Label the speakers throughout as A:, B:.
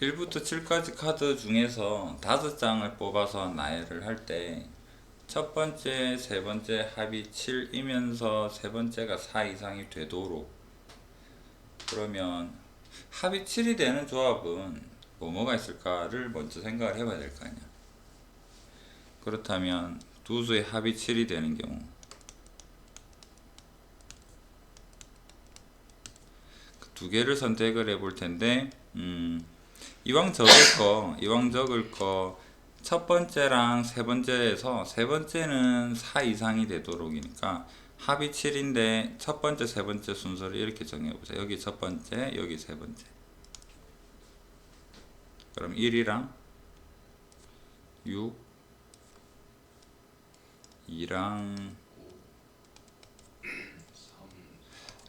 A: 1부터 7까지 카드 중에서 5장을 뽑아서 나열을 할 때 첫 번째, 세 번째 합이 7이면서 세 번째가 4 이상이 되도록, 그러면 합이 7이 되는 조합은 뭐가 있을까를 먼저 생각을 해봐야 될 거 아니야. 그렇다면 두 수의 합이 7이 되는 경우, 두 개를 선택을 해볼 텐데, 이왕 적을 거, 첫 번째랑 세 번째에서 세 번째는 4 이상이 되도록이니까 합이 7인데 첫 번째, 세 번째 순서를 이렇게 정해보자. 여기 첫 번째, 여기 세 번째. 그럼 1이랑 6, 2랑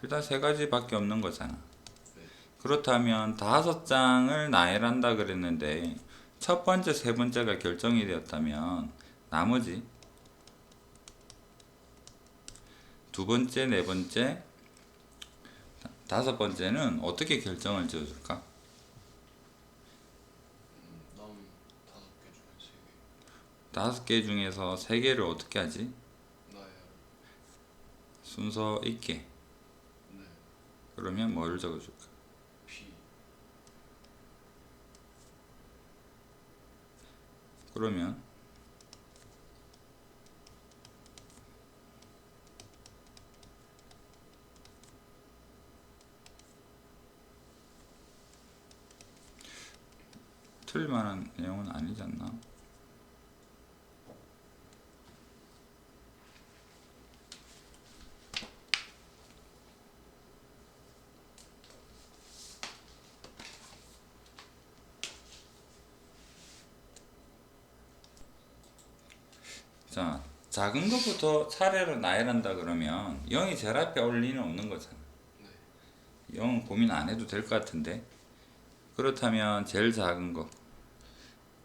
A: 일단 세 가지밖에 없는 거잖아. 그렇다면 5장을 나열한다 그랬는데 첫 번째, 세 번째가 결정이 되었다면 나머지 두 번째, 네 번째, 5번째는 어떻게 결정을 지어줄까?
B: 남 5개
A: 5개
B: 중에 3개
A: 중에서 3개를 어떻게 하지?
B: 나야.
A: 순서 있게.
B: 네.
A: 그러면 뭐를 적어줄까?
B: B.
A: 그러면 틀릴만한 내용은 아니지 않나? 자, 작은 것부터 차례로 나열한다 그러면 0이 제일 앞에 올 리는 없는 거잖아.
B: 네.
A: 0은 고민 안 해도 될 것 같은데. 그렇다면 제일 작은 거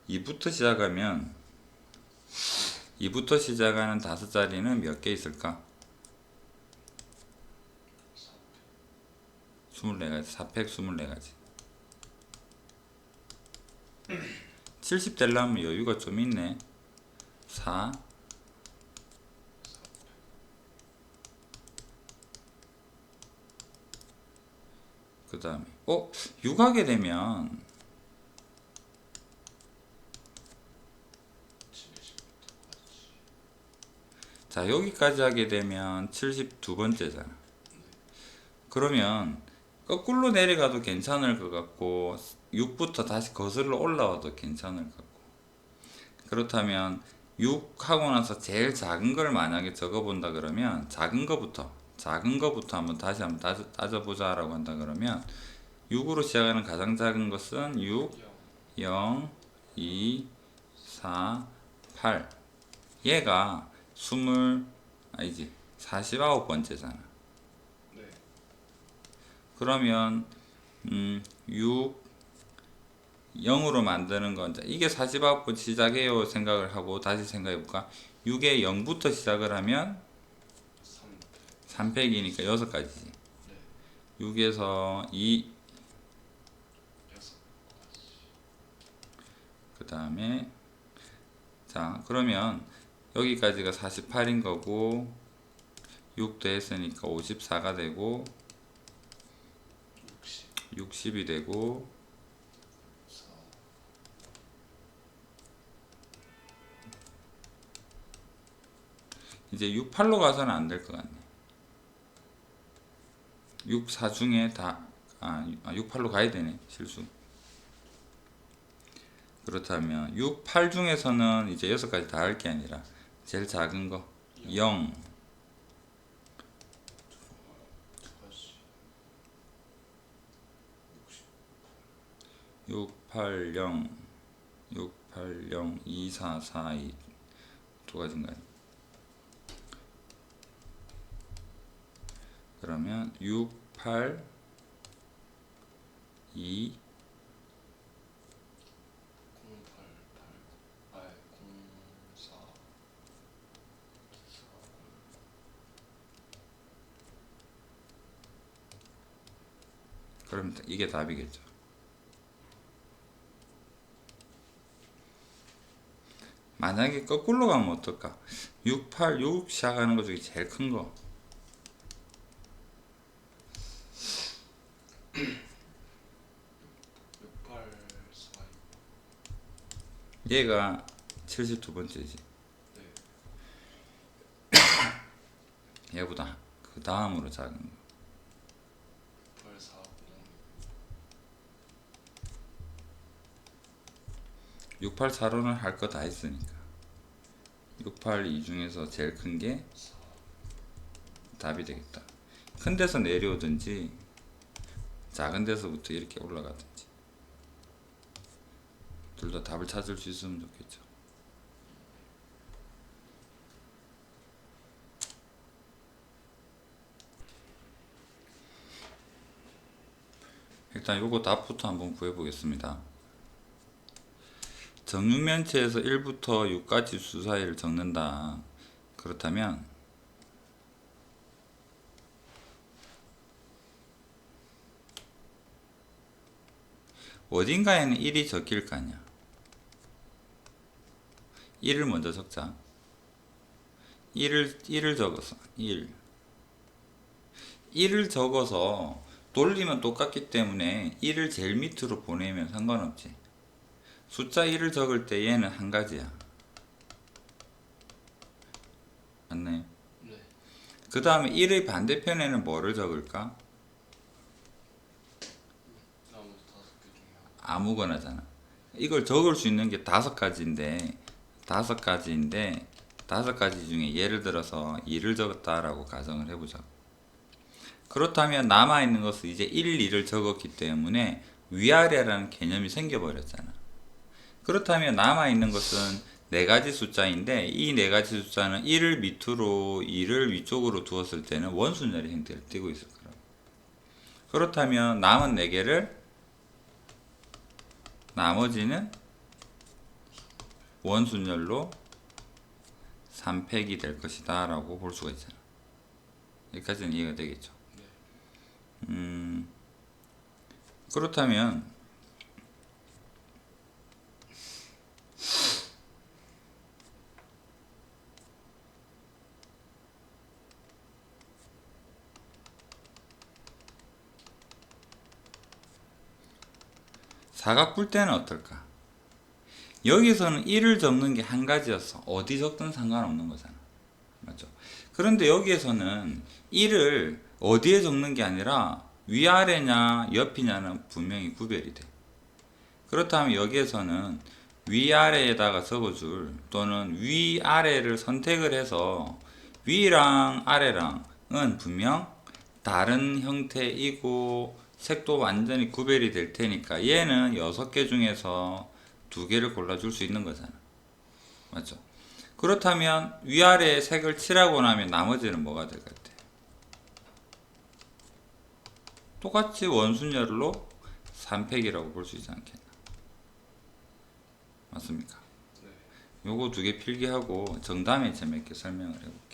A: 2부터 시작하면 2부터 시작하는 5자리는 몇 개 있을까? 24가지, 424가지. 70 되려면 여유가 좀 있네. 4, 그 다음에 6 하게 되면
B: 70부터까지.
A: 자, 여기까지 하게 되면 72번째잖아. 그러면 거꾸로 내려가도 괜찮을 것 같고 6부터 다시 거슬러 올라와도 괜찮을 것 같고, 그렇다면 6 하고 나서 제일 작은 걸 만약에 적어본다 그러면 작은 거부터 한번 다시 한번 따져보자 라고 한다 그러면 6으로 시작하는 가장 작은 것은 6, 0, 2, 4, 8. 얘가 49번째잖아.
B: 네.
A: 그러면 6, 0으로 만드는 건 이게 49번 시작해요 생각을 하고 다시 생각해볼까? 6에 0부터 시작을 하면
B: 3.
A: 3팩이니까 6가지지.
B: 네.
A: 6에서 2,
B: 6가지.
A: 그 다음에 자, 그러면 여기까지가 48인 거고 6 더했으니까 54가 되고 60이 되고
B: 4.
A: 이제 6, 8로 가서는 안 될 것 같네. 6, 4 중에 6, 8로 가야 되네. 실수. 그렇다면 6, 8 중에서는 이제 6가지 다 할 게 아니라 제일 작은 거 0, 6, 8, 0, 6, 8, 0, 2, 4, 4, 2. 두 가지인가요? 그러면 6, 8, 2,
B: 088. 04.
A: 그럼 이게 답이겠죠. 만약에 거꾸로 가면 어떨까? 6, 8, 6 시작하는 것 중에 제일 큰 거.
B: 6842.
A: 얘가 72번째지.
B: 네.
A: 얘보다 그 다음으로 작은 거.
B: 6840.
A: 684로는 할 거 다 했으니까. 682 중에서 제일 큰 게
B: 4.
A: 답이 되겠다. 큰 데서 내려오든지 작은 데서부터 이렇게 올라가든지 둘 다 답을 찾을 수 있으면 좋겠죠. 일단 요거 답부터 한번 구해 보겠습니다. 정육면체에서 1부터 6까지 수 사이를 적는다. 그렇다면 어딘가에는 1이 적힐 거 아니야. 1을 먼저 적자. 1을 적어서 1을 적어서 돌리면 똑같기 때문에 1을 제일 밑으로 보내면 상관없지. 숫자 1을 적을 때 얘는 한 가지야. 맞나요?
B: 네.
A: 그 다음에 1의 반대편에는 뭐를 적을까?
B: 나머지 5개 중에
A: 아무거나잖아. 이걸 적을 수 있는 게 5가지인데 5가지 중에 예를 들어서 2를 적었다라고 가정을 해보자. 그렇다면 남아있는 것은 이제 1, 2를 적었기 때문에 위아래라는 개념이 생겨버렸잖아. 그렇다면 남아있는 것은 4가지 숫자인데 이 4가지 숫자는 1을 밑으로 2를 위쪽으로 두었을 때는 원순열의 형태를 띠고 있을 거라고. 그렇다면 남은 4개를 나머지는 원순열로 3팩이 될 것이다 라고 볼 수가 있잖아. 여기까지는 이해가 되겠죠. 그렇다면 사각 뿔 때는 어떨까? 여기서는 1을 적는 게 한 가지였어. 어디 적든 상관없는 거잖아. 맞죠? 그런데 여기에서는 1을 어디에 적는 게 아니라 위아래냐 옆이냐는 분명히 구별이 돼. 그렇다면 여기에서는 위아래에다가 적어줄 또는 위아래를 선택을 해서 위랑 아래랑은 분명 다른 형태이고 색도 완전히 구별이 될 테니까 얘는 6개 중에서 2개를 골라줄 수 있는 거잖아. 맞죠? 그렇다면 위아래에 색을 칠하고 나면 나머지는 뭐가 될 것 같아? 똑같이 원순열로 3팩이라고 볼 수 있지 않겠나? 맞습니까?
B: 네.
A: 요거 2개 필기하고 정답에 재밌게 설명을 해볼게.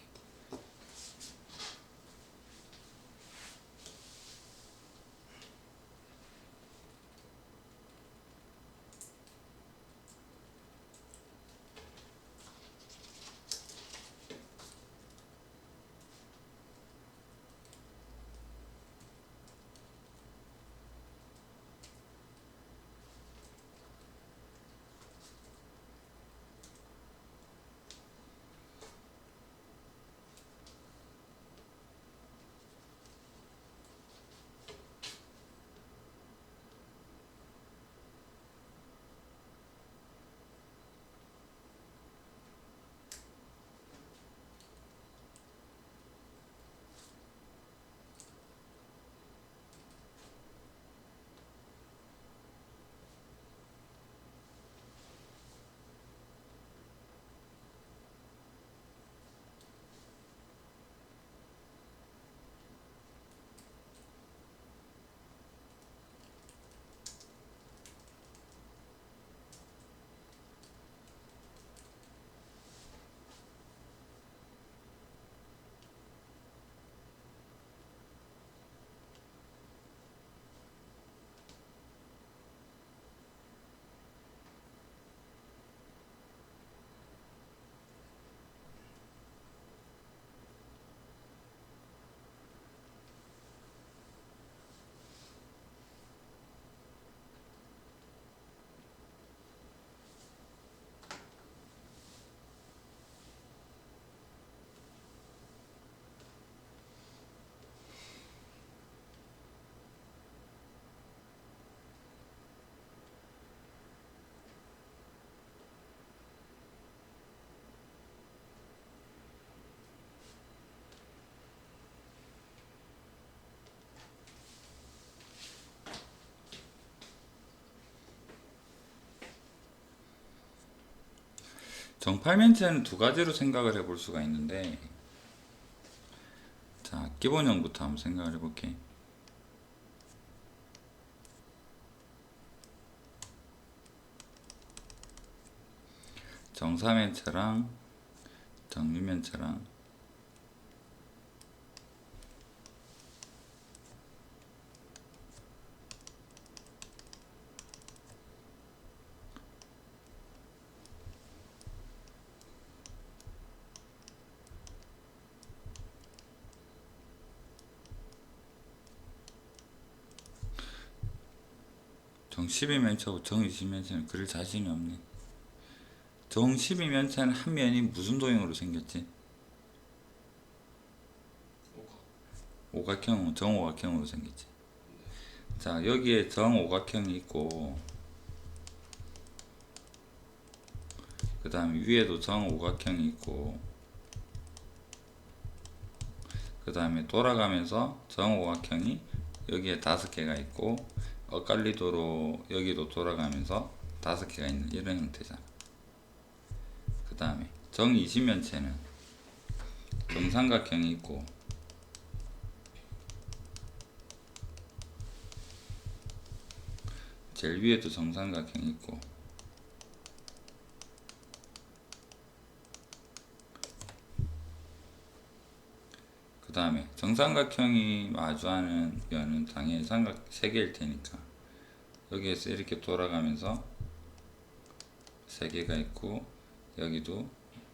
A: 정팔면체는 두 가지로 생각을 해볼 수가 있는데, 자, 기본형부터 한번 생각을 해볼게. 정사면체랑 정류면체랑 정 12면체하고 정 20면체는 그릴 자신이 없네. 정 12면체는 한 면이 무슨 도형으로 생겼지? 오각형, 정오각형으로 생겼지. 자, 여기에 정오각형이 있고, 그 다음에 위에도 정오각형이 있고, 그 다음에 돌아가면서 정오각형이 여기에 5개가 있고, 엇갈리도록 여기도 돌아가면서 5개가 있는 이런 형태잖아. 그 다음에 정 20면체는 정삼각형이 있고, 제일 위에도 정삼각형이 있고, 그 다음에 정삼각형이 마주하는 면은 당연히 삼각 3개일 테니까 여기에서 이렇게 돌아가면서 3개가 있고, 여기도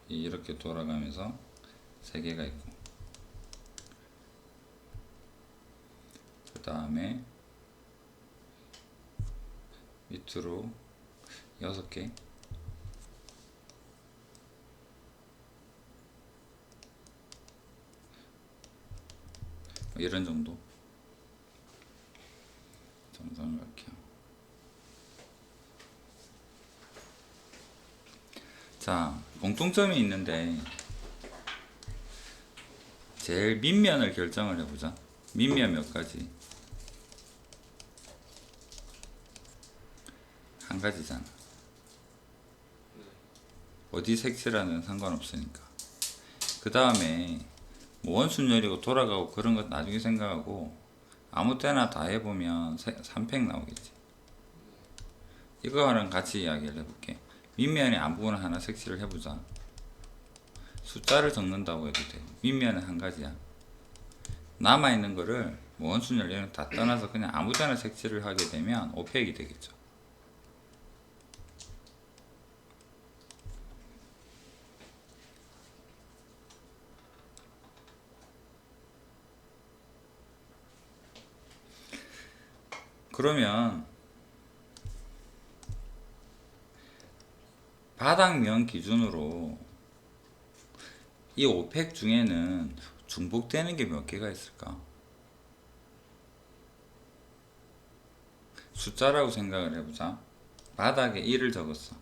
A: 이렇게 돌아가면서 3개가 있고, 그 다음에 밑으로 6개, 이런 정도. 정삼각형. 자, 공통점이 있는데 제일 밑면을 결정을 해보자. 밑면 몇 가지? 한 가지잖아. 어디 색칠하는 상관없으니까. 그 다음에 뭐 원순열이고 돌아가고 그런 것 나중에 생각하고 아무 때나 다 해보면 3팩 나오겠지. 이거랑 같이 이야기를 해볼게. 밑면에 아무거나 하나 색칠을 해보자. 숫자를 적는다고 해도 돼. 밑면은 한 가지야. 남아있는 거를 뭐 원순열 이런 다 떠나서 그냥 아무 데나 색칠을 하게 되면 5팩이 되겠죠. 그러면 바닥면 기준으로 이 5팩 중에는 중복되는 게 몇 개가 있을까? 숫자라고 생각을 해보자. 바닥에 1을 적었어.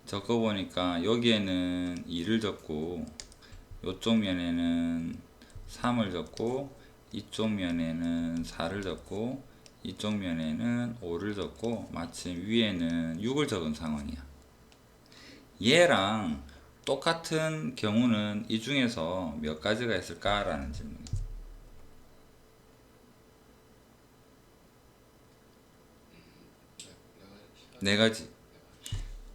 A: 적어보니까 여기에는 2를 적고, 이쪽 면에는 3을 적고, 이쪽 면에는 4를 적고, 이쪽 면에는 5를 적고, 마침 위에는 6을 적은 상황이야. 얘랑 똑같은 경우는 이 중에서 몇 가지가 있을까라는 질문이야. 네 가지.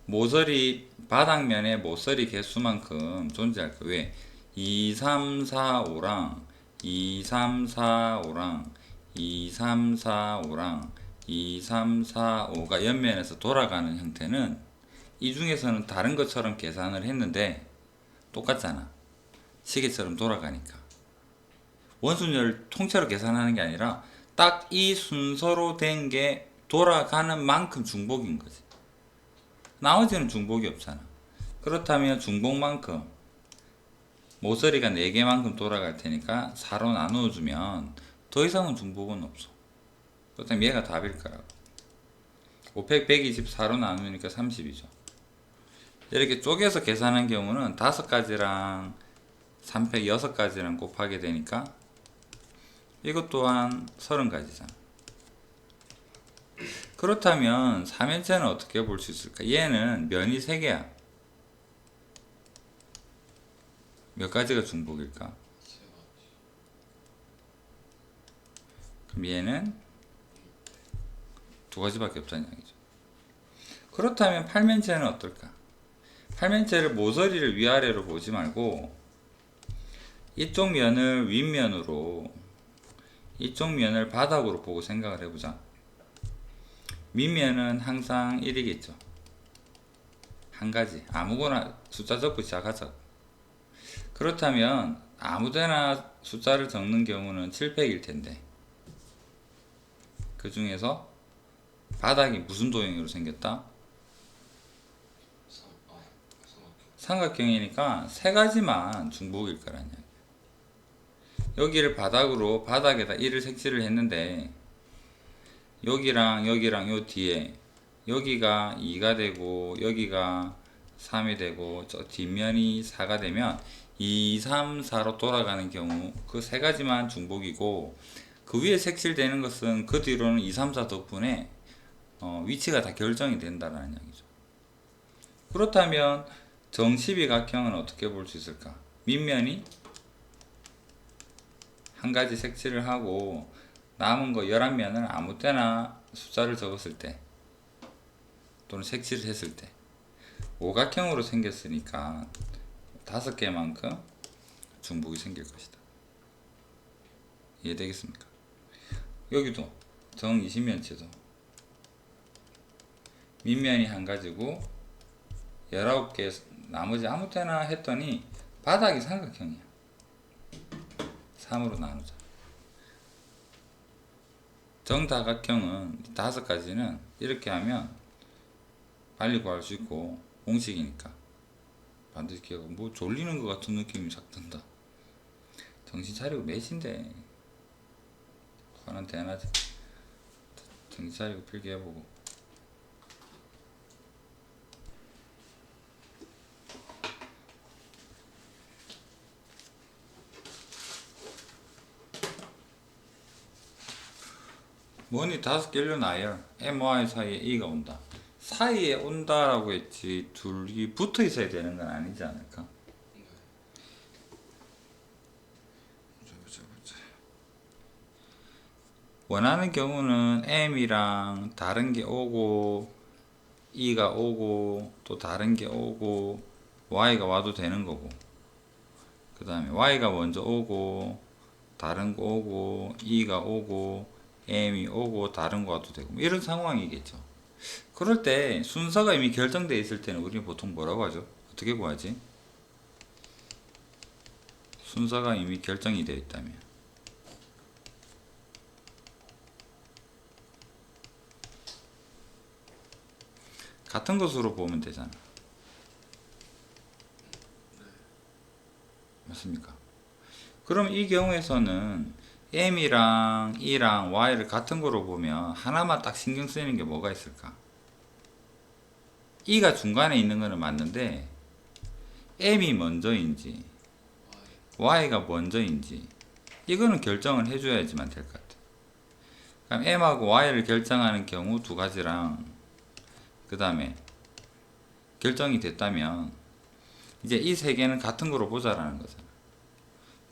A: 모서리 바닥면에 모서리 개수만큼 존재할 거. 왜? 2, 3, 4, 5랑 2, 3, 4, 5랑 2, 3, 4, 5랑 2, 3, 4, 5가 옆면에서 돌아가는 형태는 이 중에서는 다른 것처럼 계산을 했는데 똑같잖아. 시계처럼 돌아가니까. 원순열 통째로 계산하는 게 아니라 딱 이 순서로 된 게 돌아가는 만큼 중복인 거지. 나머지는 중복이 없잖아. 그렇다면 중복만큼 모서리가 4개만큼 돌아갈 테니까 4로 나누어주면 더 이상은 중복은 없어. 그렇다면 얘가 답일 거라고. 5팩 124로 나누니까 30이죠. 이렇게 쪼개서 계산한 경우는 5가지랑 3팩 6가지랑 곱하게 되니까 이것 또한 30가지잖아. 그렇다면 3면체는 어떻게 볼 수 있을까? 얘는 면이 3개야. 몇 가지가 중복일까?
B: 세 가지.
A: 그럼 얘는 두 가지밖에 없다는 이야기죠. 그렇다면 팔면체는 어떨까? 팔면체를 모서리를 위아래로 보지 말고 이쪽 면을 윗면으로, 이쪽 면을 바닥으로 보고 생각을 해보자. 밑면은 항상 1이겠죠. 한 가지 아무거나 숫자 적고 시작하자. 그렇다면 아무데나 숫자를 적는 경우는 700일 텐데 그 중에서 바닥이 무슨 도형으로 생겼다?
B: 삼각형.
A: 삼각형이니까 세 가지만 중복일 거란 이야기. 여기를 바닥으로 바닥에다 1을 색칠을 했는데 여기랑 여기랑 요 뒤에 여기가 2가 되고 여기가 3이 되고 저 뒷면이 4가 되면 2, 3, 4로 돌아가는 경우 그 세 가지만 중복이고 그 위에 색칠되는 것은 그 뒤로는 2, 3, 4 덕분에 위치가 다 결정이 된다는 이야기죠. 그렇다면 정십이각형은 어떻게 볼 수 있을까? 밑면이 한 가지 색칠을 하고 남은 거 11면을 아무 때나 숫자를 적었을 때 또는 색칠을 했을 때 오각형으로 생겼으니까 5개만큼 중복이 생길 것이다. 이해되겠습니까? 여기도 정 20면체도 밑면이 한 가지고 19개 나머지 아무 때나 했더니 바닥이 삼각형이야. 3으로 나누자. 정다각형은 5가지는 이렇게 하면 빨리 구할 수 있고 공식이니까 반드시 기억하고. 뭐 졸리는 것 같은 느낌이 싹 든다. 정신 차리고 몇인데 화는 대낮에 정신 차리고 필기해보고. 뭐니 5개를 나열 MY 사이에 E가 온다. 사이에 온다라고 했지 둘이 붙어 있어야 되는 건 아니지 않을까?
B: 네.
A: 보자. 원하는 경우는 M이랑 다른 게 오고 E가 오고 또 다른 게 오고 Y가 와도 되는 거고, 그 다음에 Y가 먼저 오고 다른 거 오고 E가 오고 M이 오고 다른 거 와도 되고 뭐 이런 상황이겠죠. 그럴 때 순서가 이미 결정되어 있을 때는 우리는 보통 뭐라고 하죠? 어떻게 구하지? 순서가 이미 결정이 되어 있다면 같은 것으로 보면 되잖아. 맞습니까? 그럼 이 경우에서는 M이랑 E랑 Y를 같은 거로 보면 하나만 딱 신경 쓰이는 게 뭐가 있을까? E가 중간에 있는 거는 맞는데 M이 먼저인지 Y가 먼저인지 이거는 결정을 해줘야지만 될 것 같아. 그럼 M하고 Y를 결정하는 경우 두 가지랑 그 다음에 결정이 됐다면 이제 이 세 개는 같은 거로 보자라는 거잖아.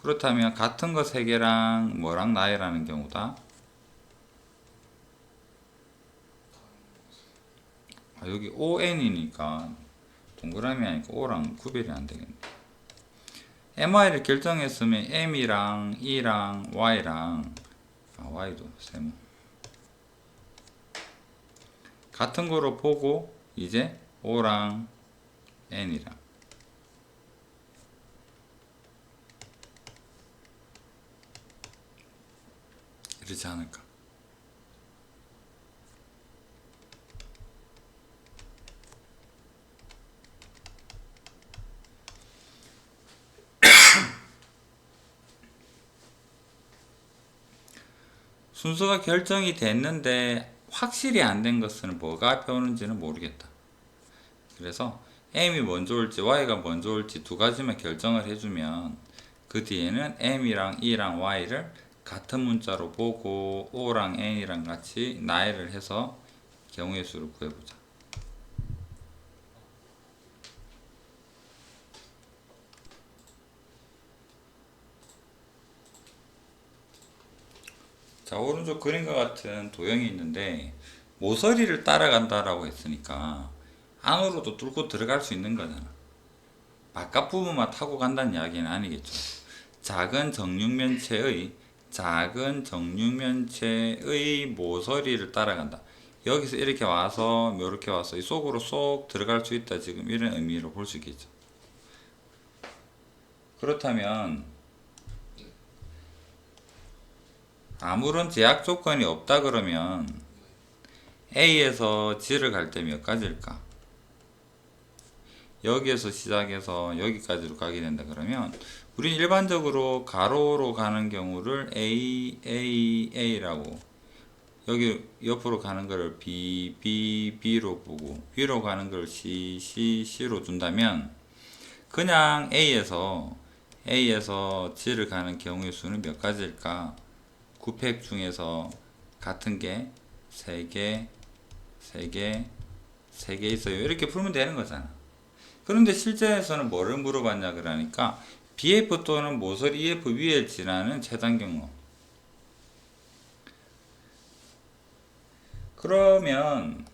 A: 그렇다면 같은 거 세 개랑 뭐랑 나열하는 경우다? 여기 ON이니까 동그라미 아니까 O랑 구별이 안 되겠네. MI를 결정했으면 M이랑 E랑 Y랑 Y도 세모 같은 거로 보고 이제 O랑 N이랑 이러지 않을까? 순서가 결정이 됐는데 확실히 안 된 것은 뭐가 앞에 오는지는 모르겠다. 그래서 M이 먼저 올지 Y가 먼저 올지 두 가지만 결정을 해주면 그 뒤에는 M이랑 E랑 Y를 같은 문자로 보고 O랑 N이랑 같이 나열을 해서 경우의 수를 구해보자. 자, 오른쪽 그림과 같은 도형이 있는데 모서리를 따라간다라고 했으니까 안으로도 뚫고 들어갈 수 있는 거잖아. 바깥 부분만 타고 간다는 이야기는 아니겠죠. 작은 정육면체의 모서리를 따라간다. 여기서 이렇게 와서 이렇게 와서 이 속으로 쏙 들어갈 수 있다. 지금 이런 의미로 볼 수 있겠죠. 그렇다면 아무런 제약 조건이 없다 그러면 A에서 G를 갈 때 몇 가지일까? 여기에서 시작해서 여기까지로 가게 된다 그러면 우리는 일반적으로 가로로 가는 경우를 A라고, 여기 옆으로 가는 거를 B로 보고 위로 가는 걸 C로 둔다면 그냥 A에서 G를 가는 경우의 수는 몇 가지일까? 9팩 중에서 같은 게 3개, 3개, 3개 있어요. 이렇게 풀면 되는 거잖아. 그런데 실제에서는 뭐를 물어봤냐 그러니까 BF 또는 모서리 EF 위에 지나는 최단 경로. 그러면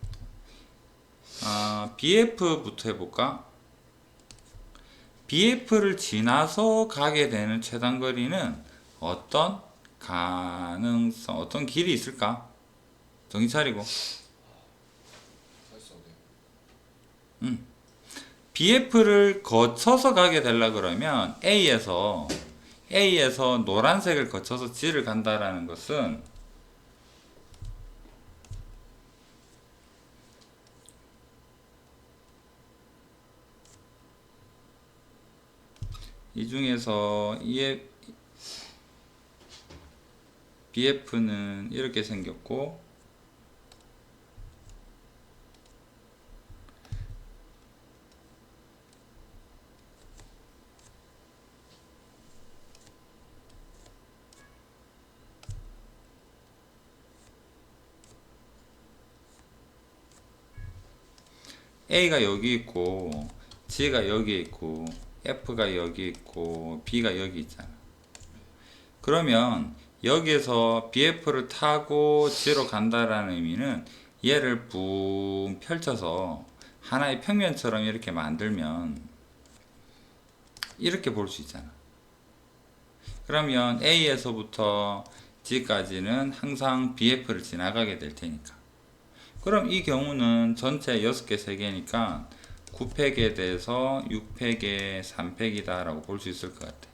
A: BF부터 해볼까? BF를 지나서 가게 되는 최단 거리는 어떤 가능성, 어떤 길이 있을까? 정신 차리고.
B: 사실상
A: BF를 거쳐서 가게 되려 그러면 A에서 노란색을 거쳐서 G를 간다라는 것은 이 중에서 BF는 이렇게 생겼고 A가 여기 있고 G가 여기 있고 F가 여기 있고 B가 여기 있잖아. 그러면 여기에서 BF를 타고 G로 간다라는 의미는 얘를 붕 펼쳐서 하나의 평면처럼 이렇게 만들면 이렇게 볼 수 있잖아. 그러면 A에서부터 G까지는 항상 BF를 지나가게 될 테니까. 그럼 이 경우는 전체 6개, 3개니까 9팩에 대해서 6팩에 3팩이다 라고 볼 수 있을 것 같아.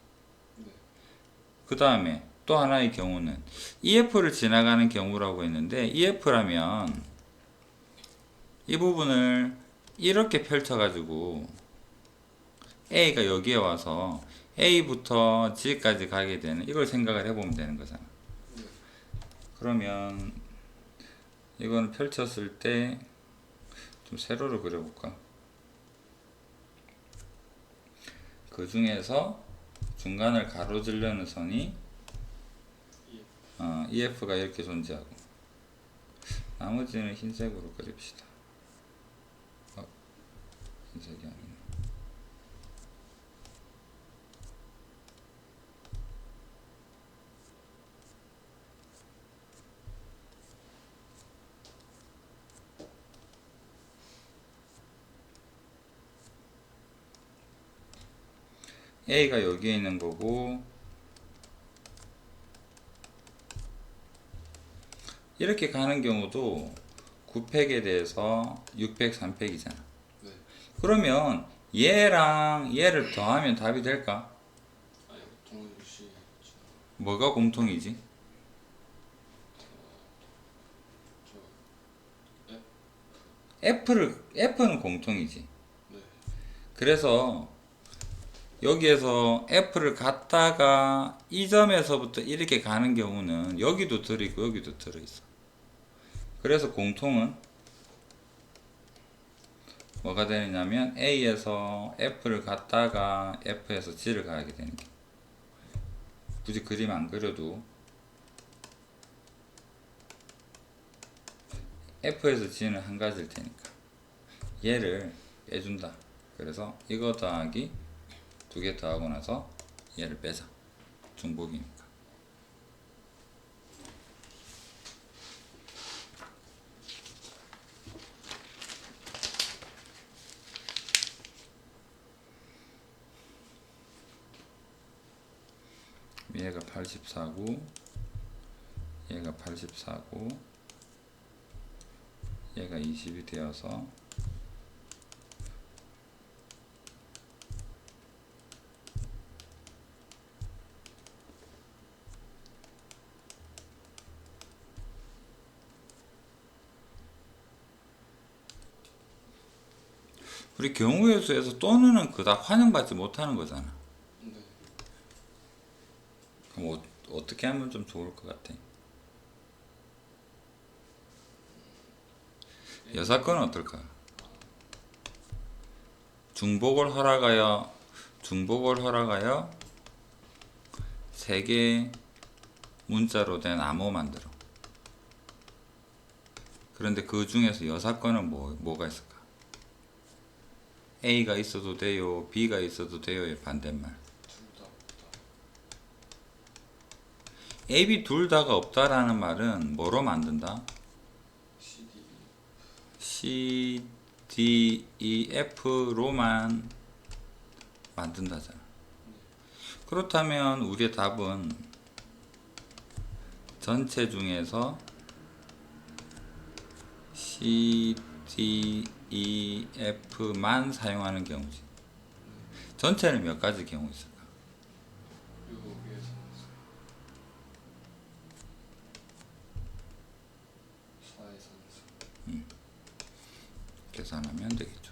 A: 그 다음에 또 하나의 경우는 EF를 지나가는 경우라고 했는데 EF라면 이 부분을 이렇게 펼쳐가지고 A가 여기에 와서 A부터 G까지 가게 되는 이걸 생각을 해보면 되는 거잖아. 그러면 이거는 펼쳤을 때 좀 세로로 그려볼까? 그 중에서 중간을 가로지르는 선이 EF가 이렇게 존재하고 나머지는 흰색으로 그립시다. 흰색이 아니네. A가 여기에 있는 거고 이렇게 가는 경우도 9팩에 대해서 6팩, 3팩이잖아.
B: 네.
A: 그러면 얘랑 얘를 더하면 답이 될까?
B: 아니 동일시
A: 뭐가 공통이지? F는 공통이지.
B: 네.
A: 그래서 여기에서 F를 갖다가 이 점에서부터 이렇게 가는 경우는 여기도 들어있고 여기도 들어있어. 그래서 공통은 뭐가 되느냐면 A에서 F를 갖다가 F에서 G를 가게 되는 게 굳이 그림 안 그려도 F에서 G는 한 가지일 테니까 얘를 빼준다. 그래서 이거 더하기 2개 더하고 나서 얘를 빼자. 중복이니까. 얘가 84고 얘가 84고 얘가 20이 되어서 우리 경우의 수에서 또는은 그닥 환영받지 못하는 거잖아.
B: 네.
A: 그럼 어떻게 하면 좀 좋을 것 같아? 여사건은 어떨까? 중복을 허락하여 3개 문자로 된 암호 만들어. 그런데 그 중에서 여사건은 뭐가 있을까? A가 있어도 돼요, B가 있어도 돼요의 반대말.
B: 둘 다 없다.
A: A, B 둘 다가 없다라는 말은 뭐로 만든다?
B: CD.
A: C, D, E, F로만 만든다잖아. 그렇다면 우리의 답은 전체 중에서 C, D, E, F만 사용하는 경우지. 전체는 몇 가지 경우 있을까?
B: 그리고 위에서 4의 산수.
A: 계산하면 되겠죠.